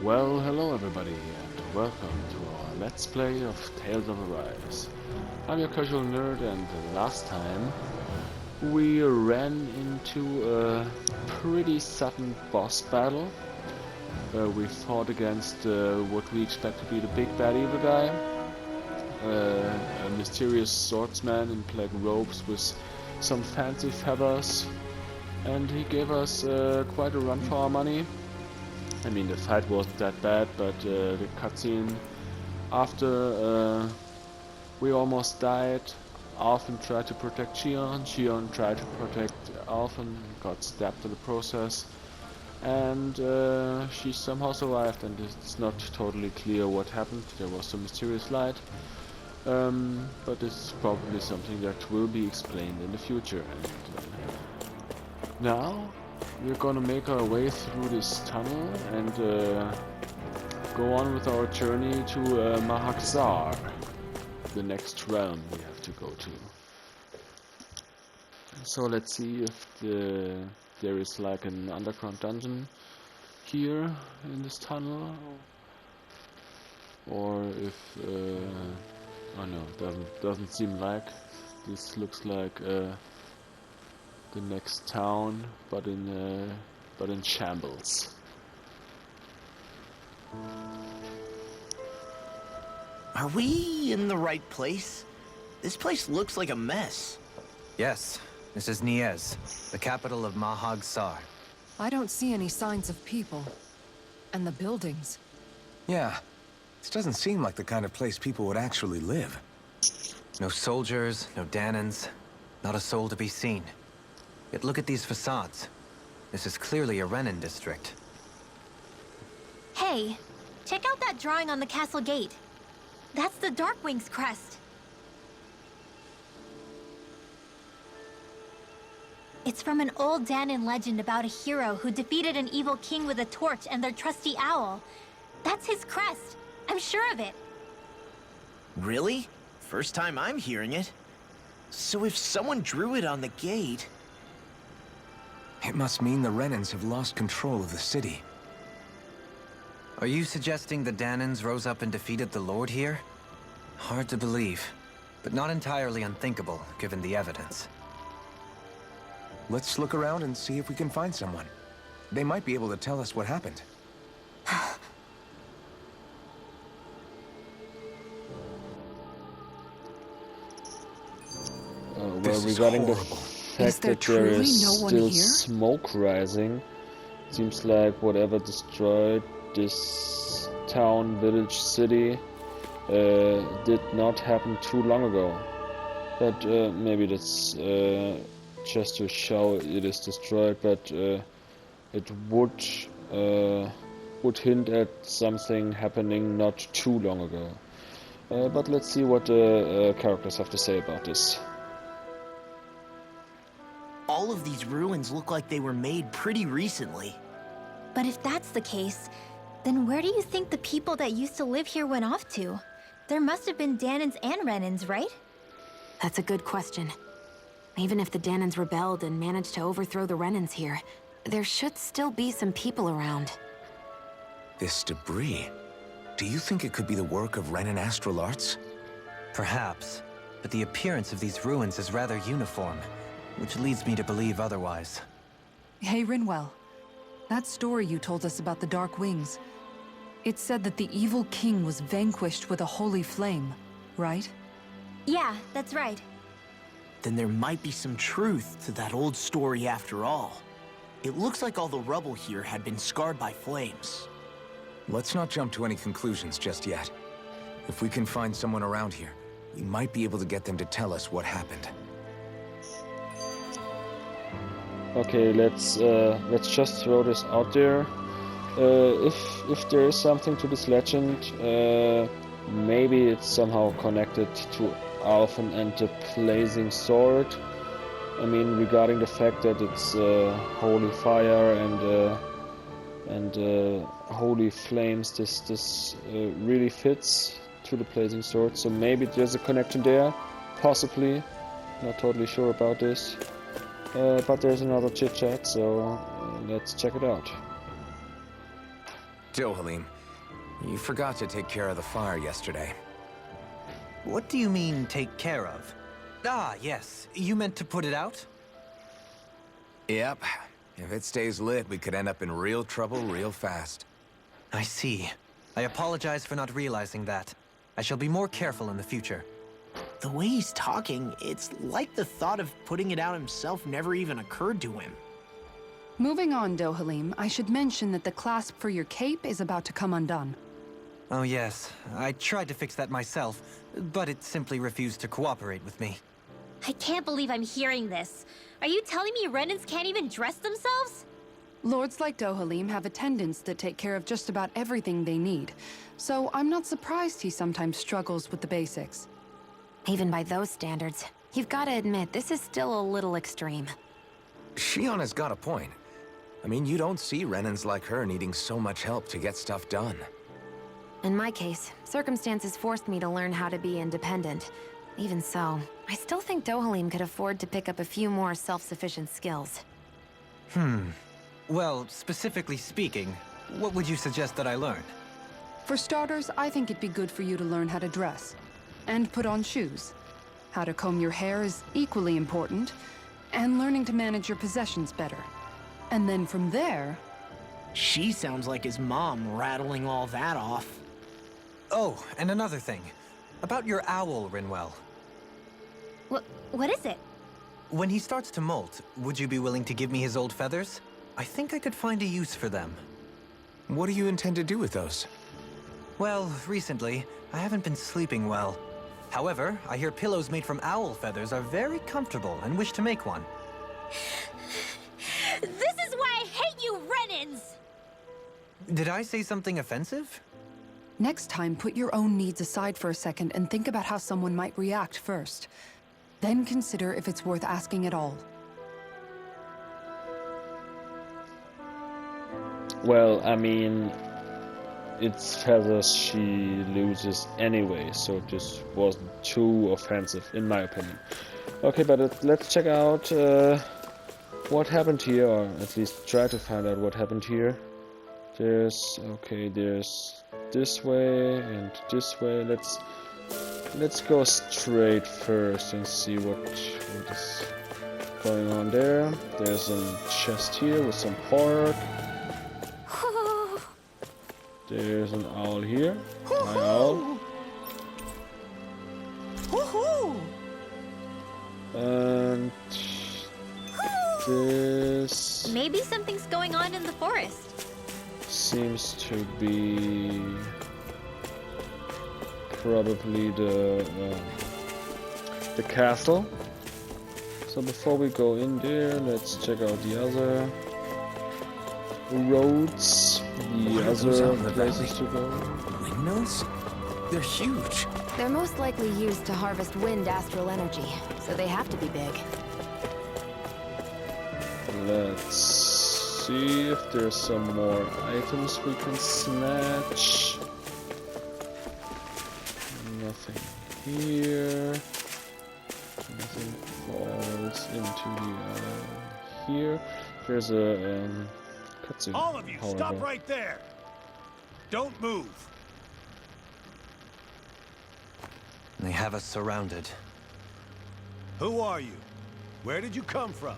Well, hello everybody, and welcome to our Let's Play of Tales of Arise. I'm your casual nerd, and last time we ran into a pretty sudden boss battle. We fought against what we expect to be the big bad evil guy, a mysterious swordsman in black robes with some fancy feathers, and he gave us quite a run for our money. I mean, the fight wasn't that bad, but the cutscene after we almost died, Alphen tried to protect Xion tried to protect Alphen, got stabbed in the process, and she somehow survived, and it's not totally clear what happened. There was some mysterious light, but it's probably something that will be explained in the future. And now we're gonna make our way through this tunnel and go on with our journey to Mahag Saar, the next realm we have to go to. So let's see if there is like an underground dungeon here in this tunnel, or if oh no, doesn't seem like. This looks like the next town, but in shambles. Are we in the right place? This place looks like a mess. Yes, this is Niez, the capital of Mahag Saar. I don't see any signs of people. And the buildings. Yeah, this doesn't seem like the kind of place people would actually live. No soldiers, no Danans, not a soul to be seen. Yet look at these facades. This is clearly a Renin district. Hey, check out that drawing on the castle gate. That's the Darkwing's crest. It's from an old Danan legend about a hero who defeated an evil king with a torch and their trusty owl. That's his crest. I'm sure of it. Really? First time I'm hearing it. So if someone drew it on the gate... It must mean the Renins have lost control of the city. Are you suggesting the Danans rose up and defeated the Lord here? Hard to believe, but not entirely unthinkable, given the evidence. Let's look around and see if we can find someone. They might be able to tell us what happened. Well, regarding the fact that there is still smoke rising, seems like whatever destroyed this town, village, city did not happen too long ago. But maybe that's just to show it is destroyed, but it would hint at something happening not too long ago. But let's see what the characters have to say about this. All of these ruins look like they were made pretty recently. But if that's the case, then where do you think the people that used to live here went off to? There must have been Danans and Renins, right? That's a good question. Even if the Danans rebelled and managed to overthrow the Renins here, there should still be some people around. This debris... Do you think it could be the work of Renin astral arts? Perhaps, but the appearance of these ruins is rather uniform, which leads me to believe otherwise. Hey, Rinwell. That story you told us about the Dark Wings. It said that the evil king was vanquished with a holy flame, right? Yeah, that's right. Then there might be some truth to that old story after all. It looks like all the rubble here had been scarred by flames. Let's not jump to any conclusions just yet. If we can find someone around here, we might be able to get them to tell us what happened. Okay, let's just throw this out there. If there is something to this legend, maybe it's somehow connected to Alphen and the blazing sword. I mean, regarding the fact that it's holy fire and holy flames, this really fits to the blazing sword. So maybe there's a connection there, possibly. Not totally sure about this. But there's another chit chat, so let's check it out. Dohalim, you forgot to take care of the fire yesterday. What do you mean, take care of? Ah, yes. You meant to put it out? Yep. If it stays lit, we could end up in real trouble real fast. I see. I apologize for not realizing that. I shall be more careful in the future. The way he's talking, it's like the thought of putting it out himself never even occurred to him. Moving on, Dohalim, I should mention that the clasp for your cape is about to come undone. Oh yes, I tried to fix that myself, but it simply refused to cooperate with me. I can't believe I'm hearing this. Are you telling me Renans can't even dress themselves? Lords like Dohalim have attendants that take care of just about everything they need, so I'm not surprised he sometimes struggles with the basics. Even by those standards, you've got to admit this is still a little extreme. Shionna's got a point. I mean, you don't see Renans like her needing so much help to get stuff done. In my case, circumstances forced me to learn how to be independent. Even so, I still think Dohalim could afford to pick up a few more self-sufficient skills. Well, specifically speaking, what would you suggest that I learn? For starters, I think it'd be good for you to learn how to dress. And put on shoes. How to comb your hair is equally important. And learning to manage your possessions better. And then from there... She sounds like his mom rattling all that off. Oh, and another thing. About your owl, Rinwell. What is it? When he starts to molt, would you be willing to give me his old feathers? I think I could find a use for them. What do you intend to do with those? Well, recently, I haven't been sleeping well. However, I hear pillows made from owl feathers are very comfortable and wish to make one. This is why I hate you, Renans! Did I say something offensive? Next time, put your own needs aside for a second and think about how someone might react first. Then consider if it's worth asking at all. Well, I mean, it's feathers she loses anyway, so this wasn't too offensive, in my opinion. Okay, but let's check out what happened here, or at least try to find out what happened here. There's this way and this way. Let's go straight first and see what is going on there. There's a chest here with some pork. There's an owl here. Hi, owl. And this Maybe something's going on in the forest. seems to be probably the castle. So before we go in there, let's check out the other roads, the other places to go. Windmills? They're huge. They're most likely used to harvest wind astral energy, so they have to be big. Let's see if there's some more items we can snatch. Nothing here. Nothing falls into the here. There's a cutscene. All of you, however. stop right there! Don't move! They have us surrounded. Who are you? Where did you come from?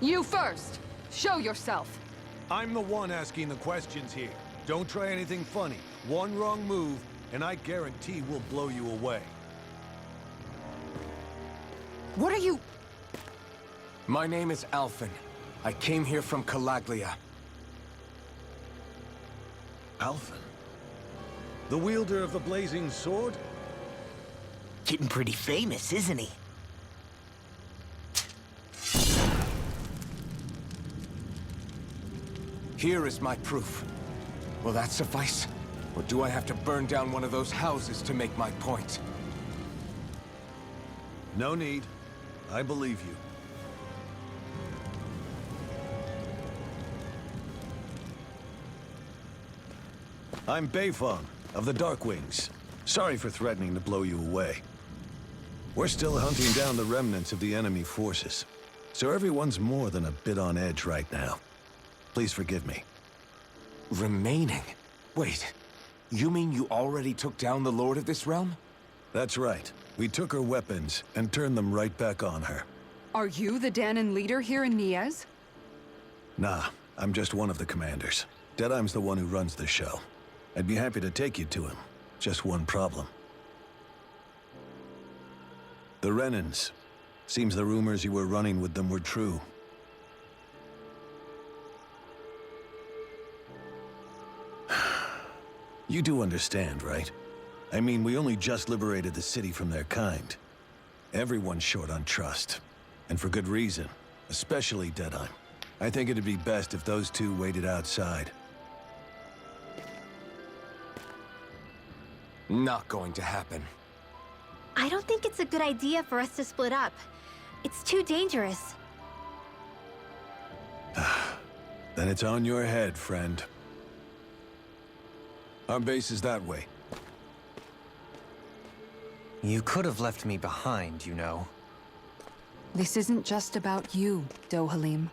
You first! Show yourself! I'm the one asking the questions here. Don't try anything funny. One wrong move, and I guarantee we'll blow you away. What are you... My name is Alphen. I came here from Calaglia. Alphen? The wielder of the blazing sword? Getting pretty famous, isn't he? Here is my proof. Will that suffice? Or do I have to burn down one of those houses to make my point? No need. I believe you. I'm Beifong, of the Darkwings. Sorry for threatening to blow you away. We're still hunting down the remnants of the enemy forces, so everyone's more than a bit on edge right now. Please forgive me. Remaining? Wait, you mean you already took down the Lord of this realm? That's right. We took her weapons and turned them right back on her. Are you the Danon leader here in Niez? Nah, I'm just one of the commanders. Deadheim's the one who runs the show. I'd be happy to take you to him. Just one problem. The Renans. Seems the rumors you were running with them were true. You do understand, right? I mean, we only just liberated the city from their kind. Everyone's short on trust. And for good reason. Especially Deadheim. I think it'd be best if those two waited outside. Not going to happen. I don't think it's a good idea for us to split up. It's too dangerous. Then it's on your head, friend. Our base is that way. You could have left me behind, you know. This isn't just about you, Dohalim.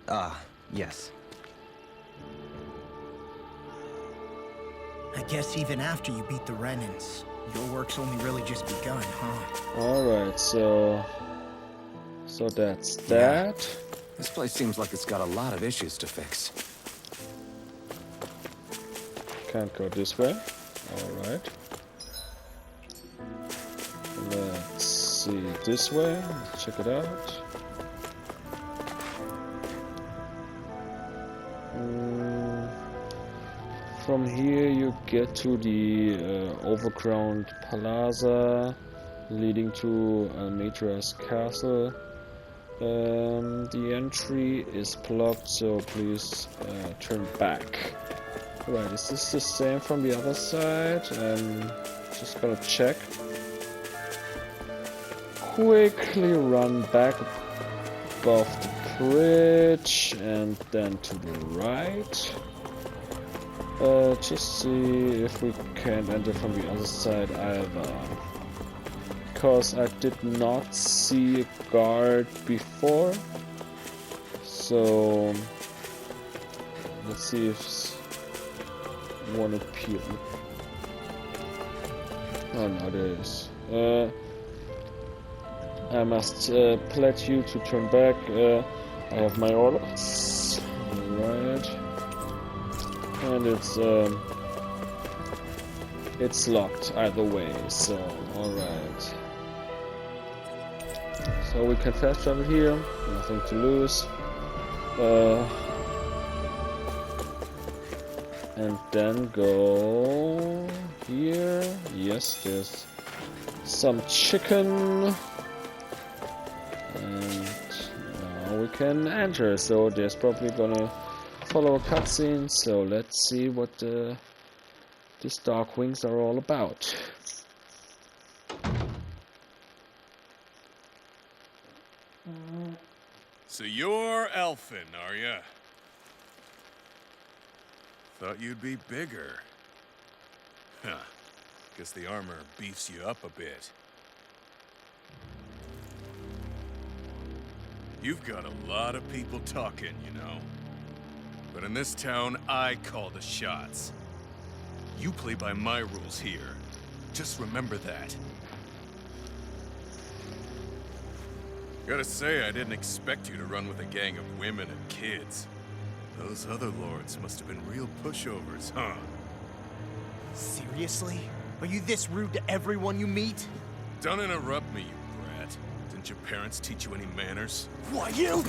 Ah, yes. I guess even after you beat the Renans, your work's only really just begun, huh? Alright, so that's that. This place seems like it's got a lot of issues to fix. Can't go this way. Alright. Let's see this way. Check it out. From here you get to the overground plaza leading to Almedra's castle. The entry is blocked, so please turn back. Right, is this the same from the other side? Just gonna check. Quickly run back above the bridge and then to the right. Just see if we can enter from the other side either. Because I did not see a guard before. So let's see if one appeared. Oh no, there is. I must pledge you to turn back. I have my orders. Alright. And it's locked either way, so alright. So we can fast travel here, nothing to lose. And then go here. Yes, there's some chicken. And now we can enter, so there's probably gonna follow a cutscene, so let's see what these Dark Wings are all about. So you're Elfin, are ya? Thought you'd be bigger. Huh. Guess the armor beefs you up a bit. You've got a lot of people talking, you know. But in this town, I call the shots. You play by my rules here. Just remember that. Gotta say, I didn't expect you to run with a gang of women and kids. Those other lords must have been real pushovers, huh? Seriously? Are you this rude to everyone you meet? Don't interrupt me, you brat. Didn't your parents teach you any manners? Why, you?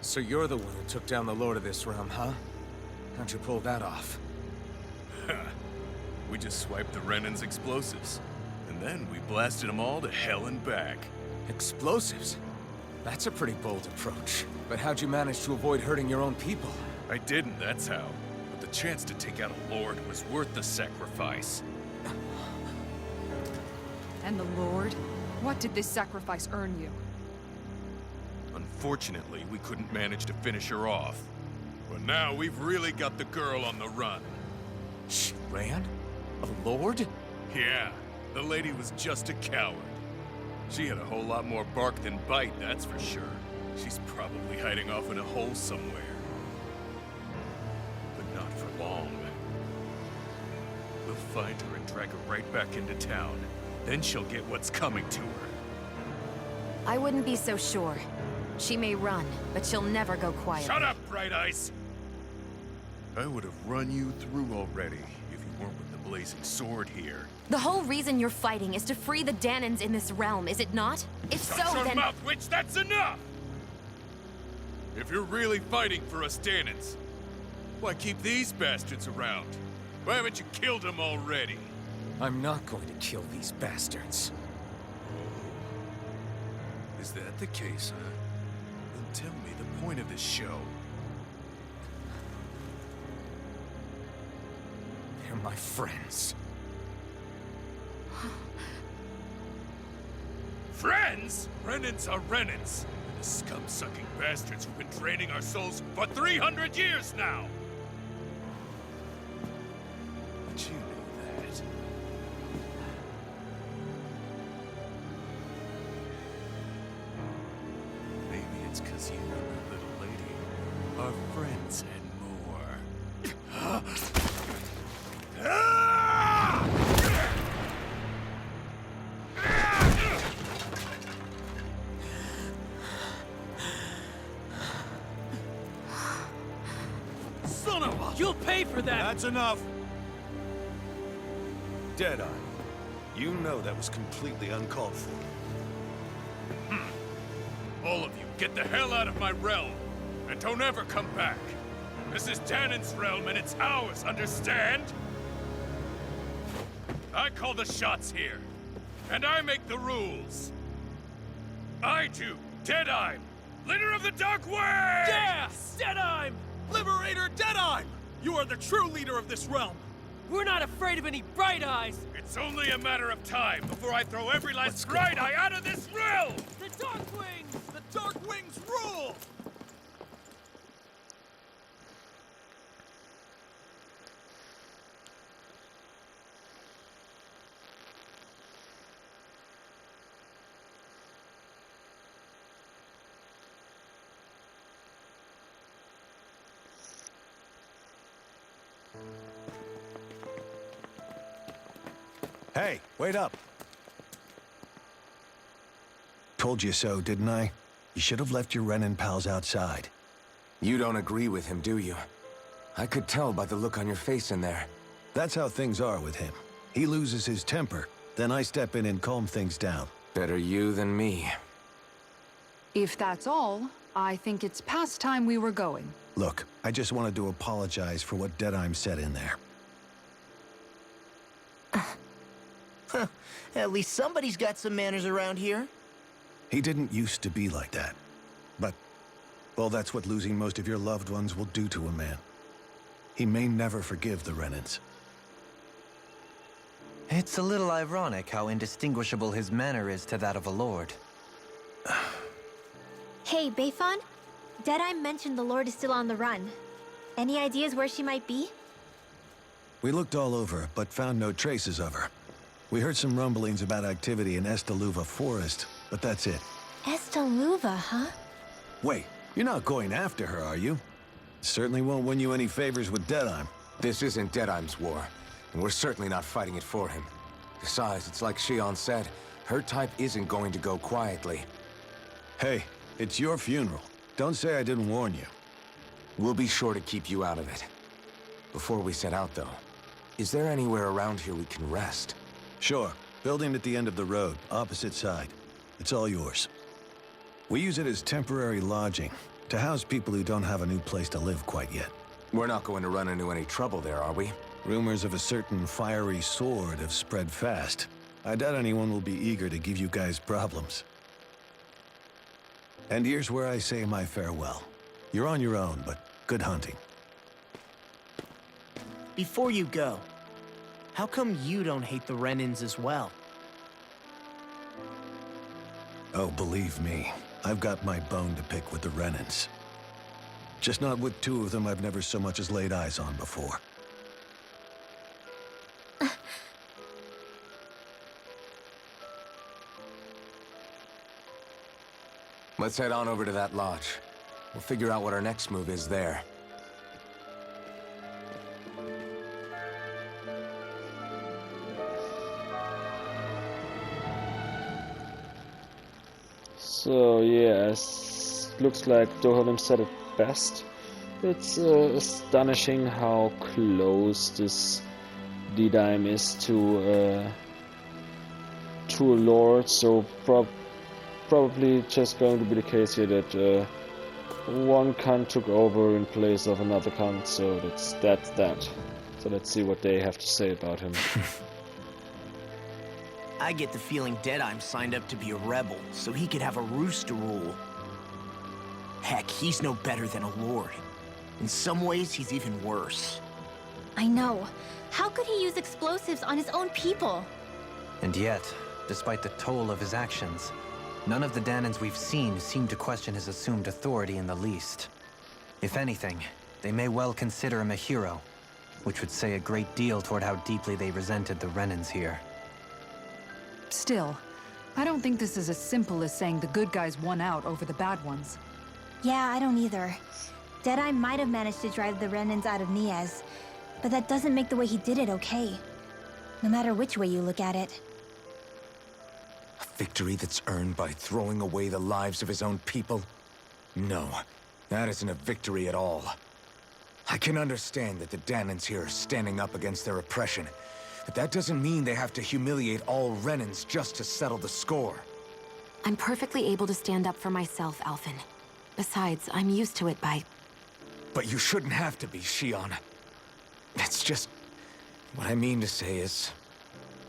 So you're the one who took down the Lord of this realm, huh? How'd you pull that off? We just swiped the Renan's explosives. And then we blasted them all to hell and back. Explosives? That's a pretty bold approach. But how'd you manage to avoid hurting your own people? I didn't, that's how. But the chance to take out a lord was worth the sacrifice. And the Lord? What did this sacrifice earn you? Unfortunately, we couldn't manage to finish her off. But now we've really got the girl on the run. She ran? A lord? Yeah, the lady was just a coward. She had a whole lot more bark than bite, that's for sure. She's probably hiding off in a hole somewhere. find her and drag her right back into town. Then she'll get what's coming to her. I wouldn't be so sure. She may run, but she'll never go quiet. Shut up, Bright Eyes! I would have run you through already if you weren't with the blazing sword here. The whole reason you're fighting is to free the Danans in this realm, is it not? If so, Shut your then... mouth, witch! That's enough! If you're really fighting for us Danans, why keep these bastards around? Why haven't you killed them already? I'm not going to kill these bastards. Is that the case, huh? Then tell me the point of this show. They're my friends. Friends? Renans are Renans. The scum-sucking bastards who've been draining our souls for 300 years now! But you know that. Maybe it's 'cause you and the little lady are friends and more. Son of a... You'll pay for that! That's enough! Deadeye, you know that was completely uncalled for. All of you, get the hell out of my realm! And don't ever come back! This is Danan's realm and it's ours, understand? I call the shots here. And I make the rules. I do, Deadeye, leader of the Dark Wing! Yeah! Deadeye! Liberator Deadeye! You are the true leader of this realm! We're not afraid of any Bright Eyes! It's only a matter of time before I throw every last Bright Eye out of this realm! The Dark Wings! The Dark Wings rule! Hey, wait up! Told you so, didn't I? You should have left your Renin pals outside. You don't agree with him, do you? I could tell by the look on your face in there. That's how things are with him. He loses his temper, then I step in and calm things down. Better you than me. If that's all, I think it's past time we were going. Look, I just wanted to apologize for what Deadeye said in there. At least somebody's got some manners around here. He didn't used to be like that. But, well, that's what losing most of your loved ones will do to a man. He may never forgive the Renans. It's a little ironic how indistinguishable his manner is to that of a lord. Hey, Bayfon? Deadeye mentioned the Lord is still on the run. Any ideas where she might be? We looked all over, but found no traces of her. We heard some rumblings about activity in Estaluva Forest, but that's it. Estaluva, huh? Wait, you're not going after her, are you? Certainly won't win you any favors with Deadeye. This isn't Deadeye's war, and we're certainly not fighting it for him. Besides, it's like Shion said, her type isn't going to go quietly. Hey, it's your funeral. Don't say I didn't warn you. We'll be sure to keep you out of it. Before we set out, though, is there anywhere around here we can rest? Sure. Building at the end of the road, opposite side. It's all yours. We use it as temporary lodging, to house people who don't have a new place to live quite yet. We're not going to run into any trouble there, are we? Rumors of a certain fiery sword have spread fast. I doubt anyone will be eager to give you guys problems. And here's where I say my farewell. You're on your own, but good hunting. Before you go, how come you don't hate the Renans as well? Oh, believe me, I've got my bone to pick with the Renans. Just not with two of them I've never so much as laid eyes on before. Let's head on over to that lodge. We'll figure out what our next move is there. So yes, looks like Dohalim said it best. It's astonishing how close this D-Dime is to a lord. So probably just going to be the case here that one Khan took over in place of another Khan. So that's that. So let's see what they have to say about him. I get the feeling Deadeye signed up to be a rebel, so he could have a roost to rule. Heck, he's no better than a lord. In some ways, he's even worse. I know. How could he use explosives on his own people? And yet, despite the toll of his actions, none of the Danans we've seen seem to question his assumed authority in the least. If anything, they may well consider him a hero, which would say a great deal toward how deeply they resented the Renans here. Still, I don't think this is as simple as saying the good guys won out over the bad ones. Yeah, I don't either. Deadeye might have managed to drive the Renans out of Niez, but that doesn't make the way he did it okay. No matter which way you look at it. A victory that's earned by throwing away the lives of his own people? No, that isn't a victory at all. I can understand that the Danans here are standing up against their oppression, but that doesn't mean they have to humiliate all Renans just to settle the score. I'm perfectly able to stand up for myself, Alphen. Besides, I'm used to it by... But you shouldn't have to be, Shion. It's just... What I mean to say is...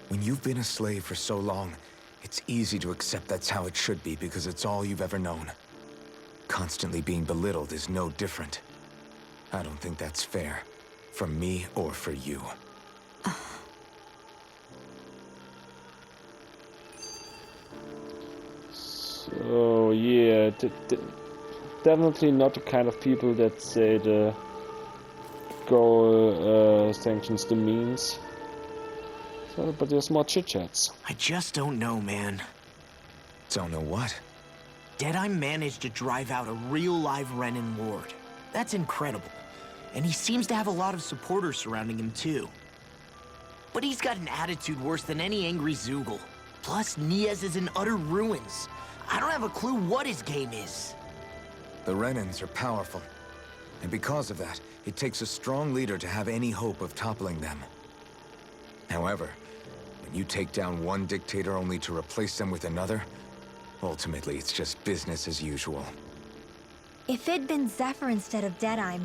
When you've been a slave for so long, it's easy to accept that's how it should be because it's all you've ever known. Constantly being belittled is no different. I don't think that's fair. For me or for you. So yeah, definitely not the kind of people that say the goal sanctions the means. So, but there's more chit-chats. I just don't know, man. Don't know what? Deadeye managed to drive out a real live Renan lord. That's incredible. And he seems to have a lot of supporters surrounding him too. But he's got an attitude worse than any angry Zoogle. Plus, Niez is in utter ruins. I don't have a clue what his game is. The Renans are powerful. And because of that, it takes a strong leader to have any hope of toppling them. However, when you take down one dictator only to replace them with another, ultimately it's just business as usual. If it'd been Zephyr instead of Deadeye,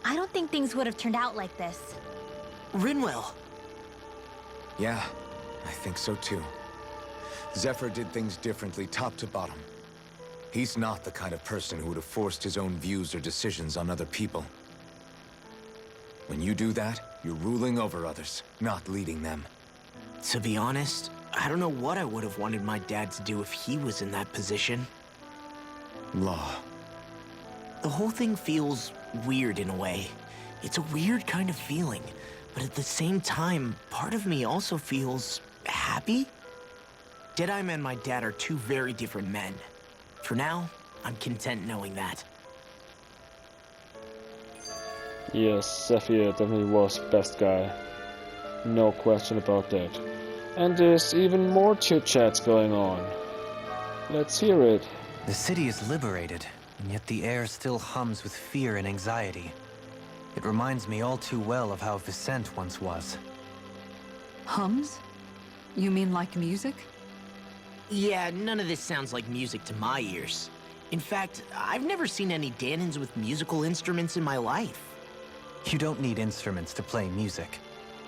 I don't think things would have turned out like this. Rinwell. Yeah, I think so too. Zephyr did things differently top to bottom. He's not the kind of person who would have forced his own views or decisions on other people. When you do that, you're ruling over others, not leading them. To be honest, I don't know what I would have wanted my dad to do if he was in that position. Law. The whole thing feels weird in a way. It's a weird kind of feeling, but at the same time, part of me also feels happy. Deadeye and my dad are two very different men. For now, I'm content knowing that. Yes, Zephyr definitely was best guy. No question about that. And there's even more chit-chats going on. Let's hear it. The city is liberated, and yet the air still hums with fear and anxiety. It reminds me all too well of how Vicente once was. Hums? You mean like music? Yeah, none of this sounds like music to my ears. In fact, I've never seen any Danans with musical instruments in my life. You don't need instruments to play music.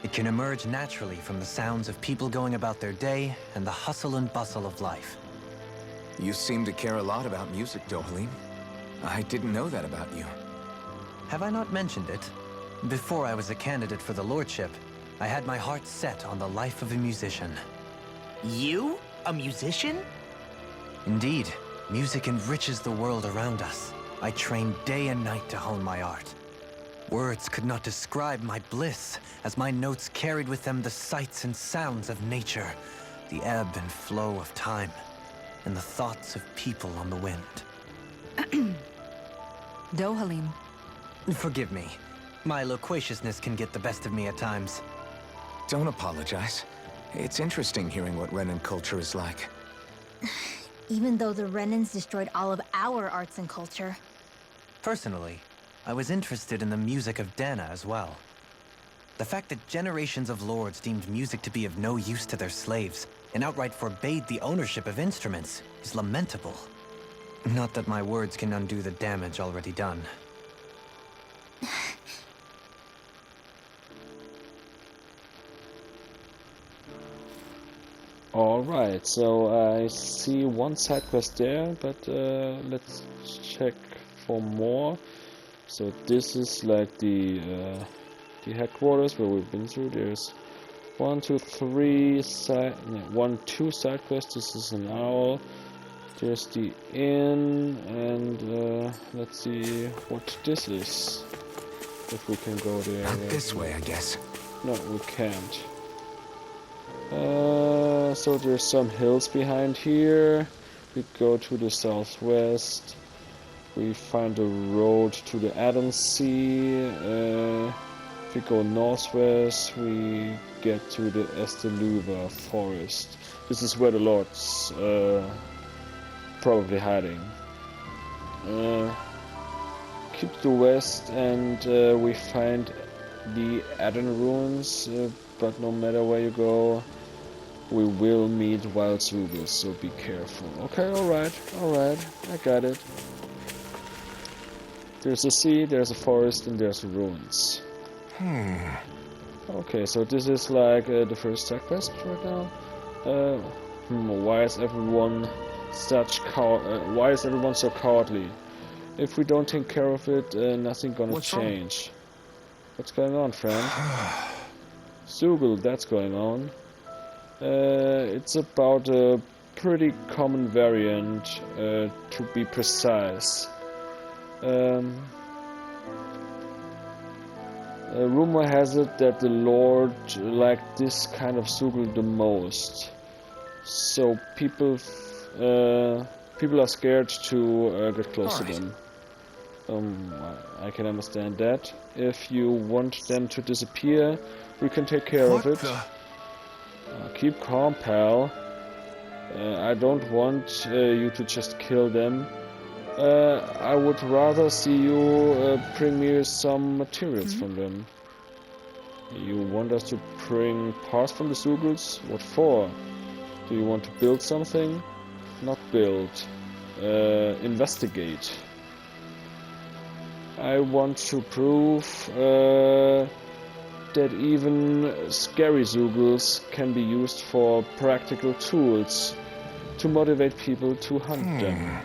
It can emerge naturally from the sounds of people going about their day and the hustle and bustle of life. You seem to care a lot about music, Dohalim. I didn't know that about you. Have I not mentioned it? Before I was a candidate for the lordship, I had my heart set on the life of a musician. You? A musician? Indeed, music enriches the world around us. I trained day and night to hone my art. Words could not describe my bliss, as my notes carried with them the sights and sounds of nature, the ebb and flow of time, and the thoughts of people on the wind. Dohalim. Forgive me. My loquaciousness can get the best of me at times. Don't apologize. It's interesting hearing what Renan culture is like. even though the Renans destroyed all of our arts and culture. Personally, I was interested in the music of Dana as well. The fact that generations of lords deemed music to be of no use to their slaves and outright forbade the ownership of instruments is lamentable. Not that my words can undo the damage already done. Alright, so I see one side quest there, but let's check for more. So this is like the headquarters where we've been through. There's 1, 2, 3 side, no, 1, 2 side quests. This is an owl. There's the inn, and let's see what this is. If we can go there. Not this way, I guess. No, we can't. So there's some hills behind here. We go to the southwest. We find a road to the Adams Sea. If we go northwest, we get to the Esteluva forest. This is where the Lord's probably hiding. Keep to the west, and we find the Aden ruins. But no matter where you go, we will meet wild Zugos, so be careful. Okay, alright, I got it. There's a sea, there's a forest, and there's ruins. Okay, so this is like the first side quest right now. Why is everyone why is everyone so cowardly? If we don't take care of it, nothing gonna change. What's going on, friend? Zugel, that's going on. It's about a pretty common variant, to be precise. Rumor has it that the Lord liked this kind of Zugel the most. So people are scared to get close to them. I can understand that. If you want them to disappear, we can take care of it. Keep calm, pal. I don't want you to just kill them. I would rather see you bring me some materials from them. You want us to bring parts from the Zugels? What for? Do you want to build something? Not build. Investigate. I want to prove that even scary Zugels can be used for practical tools to motivate people to hunt them.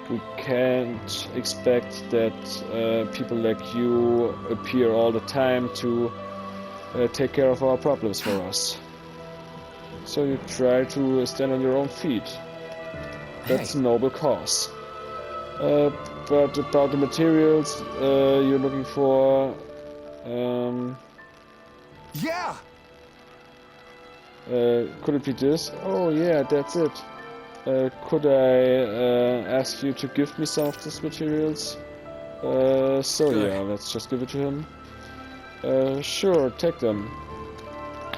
We can't expect that people like you appear all the time to take care of our problems for us. So you try to stand on your own feet. That's a noble cause. But about the materials you're looking for, Yeah! Could it be this? Oh yeah, that's it. Could I ask you to give me some of these materials? Yeah, let's just give it to him. Sure, take them.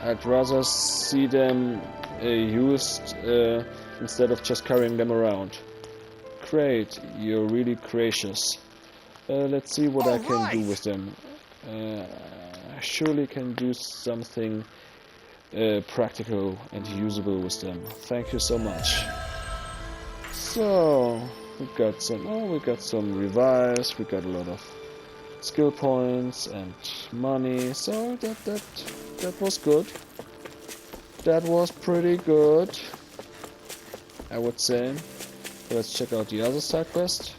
I'd rather see them used instead of just carrying them around. Great, you're really gracious. Let's see what I can do with them. I surely can do something practical and usable with them. Thank you so much. So we got some revives. We got a lot of skill points and money. So that was good. That was pretty good, I would say. Let's check out the other side quest.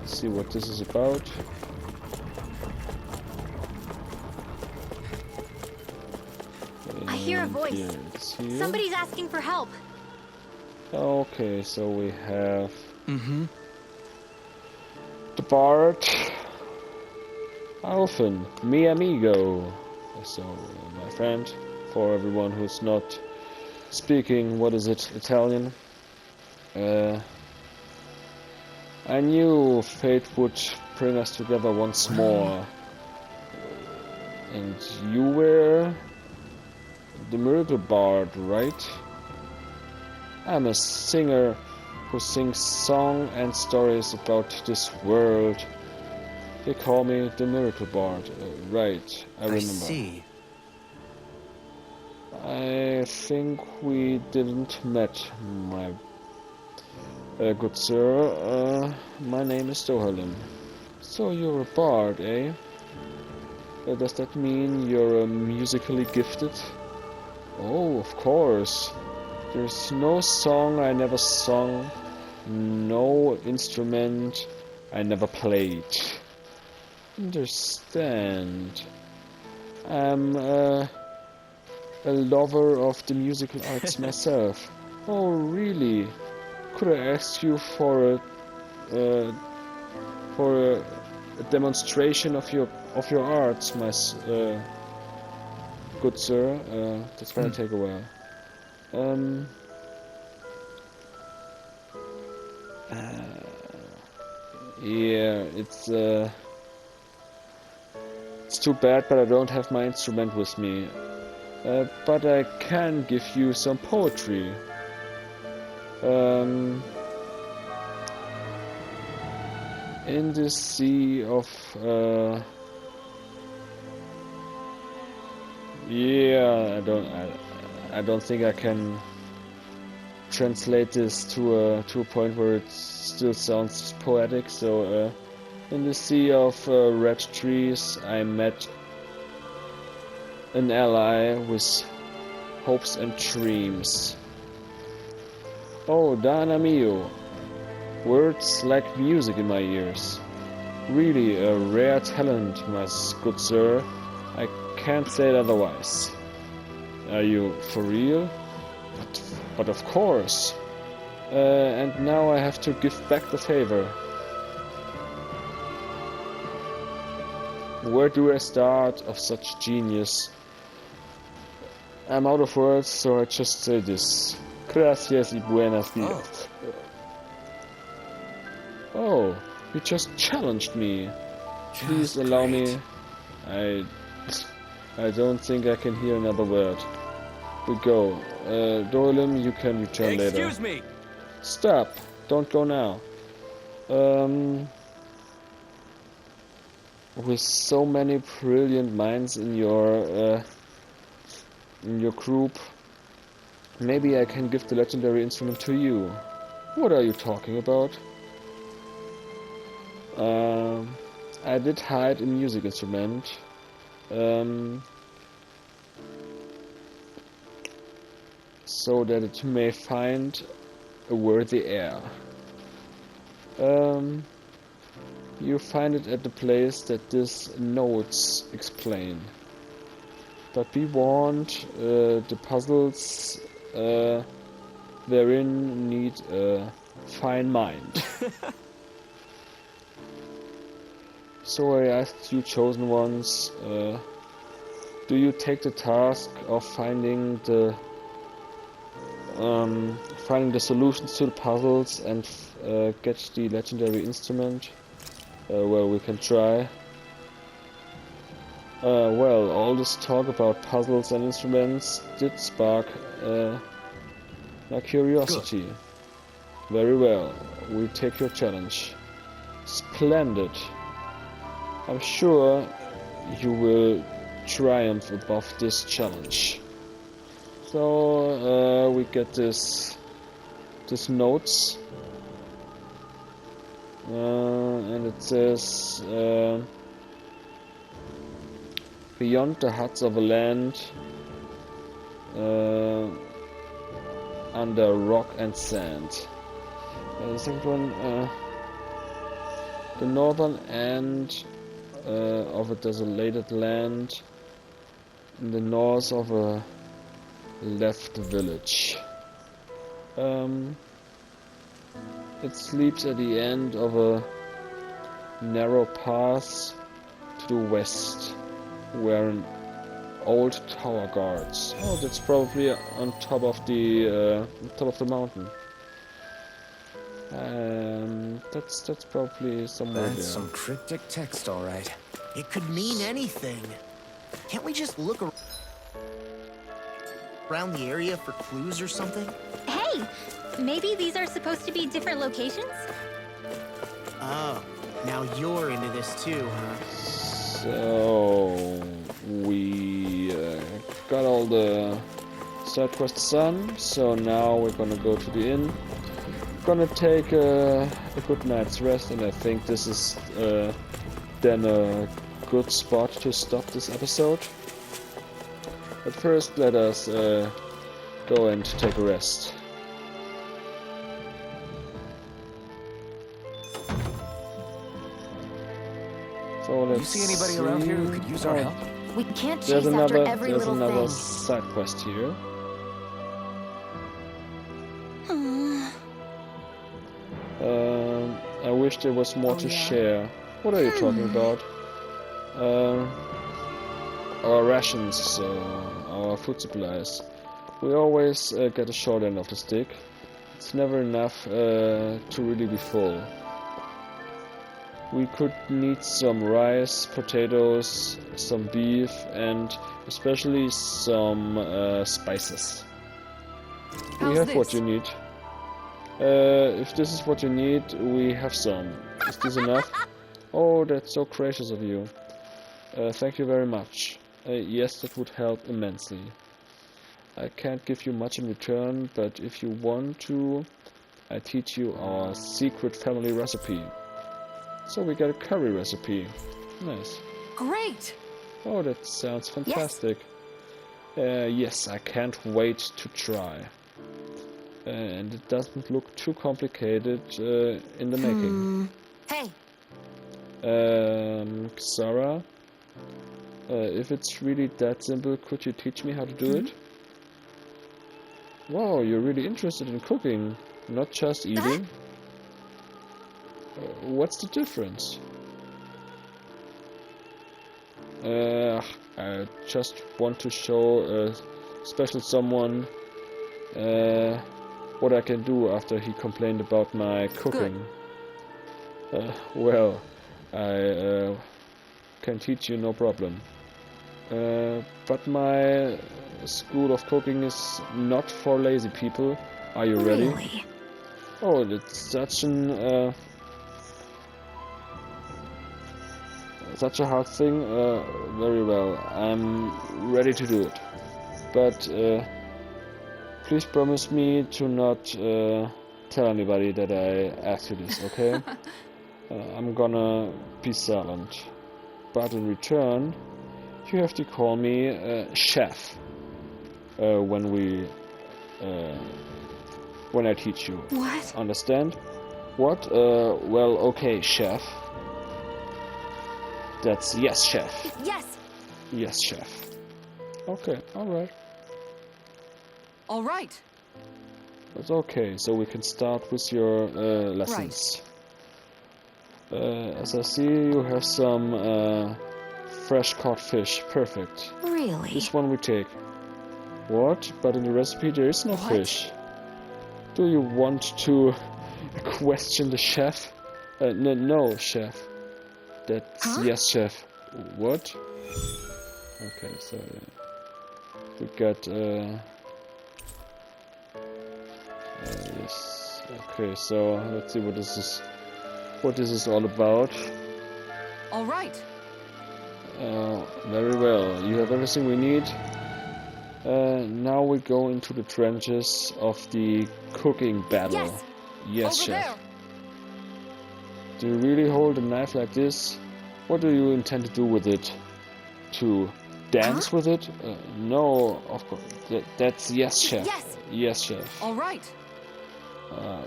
See what this is about. I hear a voice. Here, it's here. Somebody's asking for help. Okay, so we have the Bard, Alphen, mi amigo. So my friend, for everyone who's not speaking, what is it, Italian? I knew fate would bring us together once more. And you were the Miracle Bard, right? I'm a singer who sings songs and stories about this world. They call me the Miracle Bard, right? I remember. I see. I think we didn't met, my good sir. My name is Dohalim. So you're a bard, eh? Does that mean you're musically gifted? Oh, of course. There's no song I never sung, no instrument I never played. Understand. I'm a lover of the musical arts myself. Oh, really? Could I ask you for a demonstration of your arts, my good sir? That's gonna take a while. Yeah, it's too bad, but I don't have my instrument with me. But I can give you some poetry. In the sea of yeah, I don't think I can translate this to a point where it still sounds poetic. So in the sea of red trees, I met an ally with hopes and dreams. Oh, Dana mio, words like music in my ears. Really a rare talent, my good sir. I can't say it otherwise. Are you for real? But of course. And now I have to give back the favor. Where do I start of such genius? I'm out of words, so I just say this. Gracias y buenos dias. Oh, you just challenged me. Please allow me. I don't think I can hear another word. We go. Dolim, you can return later. Excuse me! Stop! Don't go now. With so many brilliant minds in your group, maybe I can give the legendary instrument to you. What are you talking about? I did hide a music instrument. So that it may find a worthy heir. You find it at the place that these notes explain. But be warned, the puzzles therein need a fine mind. So I asked you chosen ones, do you take the task of finding the solutions to the puzzles and get the legendary instrument? Well, we can try. Well, all this talk about puzzles and instruments did spark my curiosity. Good. Very well, we take your challenge. Splendid. I'm sure you will triumph above this challenge. So we get this notes, and it says beyond the huts of a land, under rock and sand. The second one, the northern end of a desolated land in the north of a left village. It sleeps at the end of a narrow path to the west, where an old tower guards. Oh, that's probably on top of the mountain. That's probably somewhere That's there. some cryptic text, all right. It could mean anything. Can't we just look around? around the area for clues or something? Hey, maybe these are supposed to be different locations? Oh, now you're into this too, huh? So we got all the side quests done. So now we're gonna go to the inn. Gonna take a good night's rest, and I think this is then a good spot to stop this episode. But first, let us go and take a rest. So let's You see anybody around here who could use our help? We can't chase There's after another, every there's little another thing. side quest here. I wish there was more to share. What are you talking about? Our rations, our food supplies. We always get a short end of the stick. It's never enough to really be full. We could need some rice, potatoes, some beef, and especially some spices. We How's have what this? you need. If this is what you need, we have some. Is this enough? Oh, that's so gracious of you. Thank you very much. Yes, that would help immensely. I can't give you much in return, but if you want to, I teach you our secret family recipe. So we got a curry recipe. Nice. Great! Oh, that sounds fantastic. Yes, I can't wait to try. And it doesn't look too complicated in the making. Hey, Sarah, if it's really that simple, could you teach me how to do it? Wow, you're really interested in cooking, not just eating. What's the difference? I just want to show a special someone what I can do after he complained about my cooking. Well, I can teach you no problem. But my school of cooking is not for lazy people. Are you ready? really? Oh, it's such a hard thing. Very well, I'm ready to do it. But please promise me to not tell anybody that I asked you this, okay? I'm gonna be silent. But in return, you have to call me chef when I teach you. What? Understand? What? Well, okay, chef. That's yes, chef. Yes. Yes, chef. Okay, alright. All right. That's okay, so we can start with your lessons. As I see, you have some fresh caught fish. Perfect. Really? This one we take. What? But in the recipe there is no fish. Do you want to question the chef? No, chef. That's yes, chef. What? Okay, so we got yes. Okay, so let's see what this is all about. All right. Very well. You have everything we need. Now we go into the trenches of the cooking battle. Yes. Yes, Over chef. there. Do you really hold a knife like this? What do you intend to do with it? To dance with it? No, of course. That's yes, chef. Yes. Yes, chef. All right.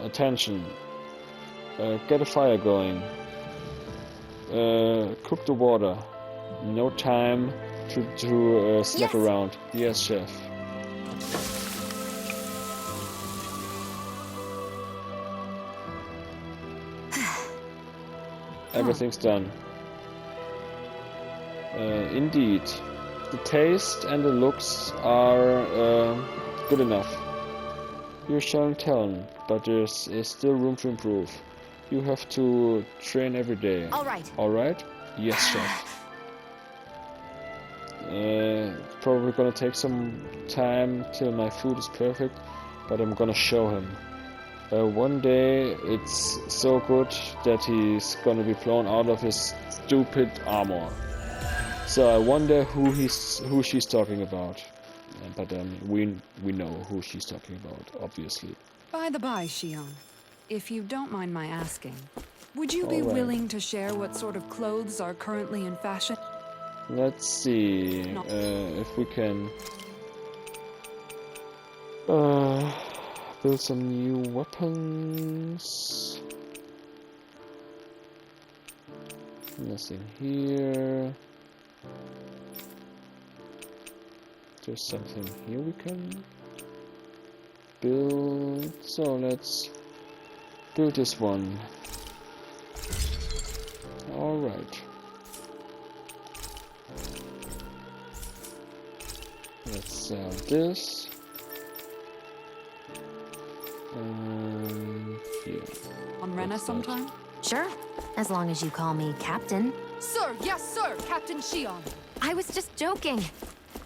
Attention. Get a fire going. Cook the water. No time to slack Yes. around. Yes, chef. Everything's done. Indeed. The taste and the looks are good enough. You're showing talent, but there's still room to improve. You have to train every day. All right. Alright? Yes, chef. probably gonna take some time till my food is perfect, but I'm gonna show him. One day it's so good that he's gonna be blown out of his stupid armor. So I wonder who she's talking about. But we know who she's talking about, obviously. By the by, Xion, if you don't mind my asking, would you be Alright. willing to share what sort of clothes are currently in fashion? Let's see if we can build some new weapons. Nothing here. There's something here we can build. So let's build this one. Alright. Let's sell this. Here. On Rena sometime? Sure, as long as you call me Captain. Sir, yes, sir, Captain Xion. I was just joking.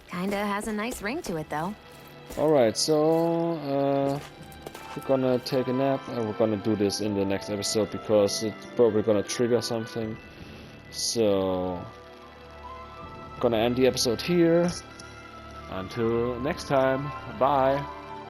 Kinda has a nice ring to it, though. Alright, so we're gonna take a nap and we're gonna do this in the next episode because it's probably gonna trigger something. So gonna end the episode here. Until next time, bye.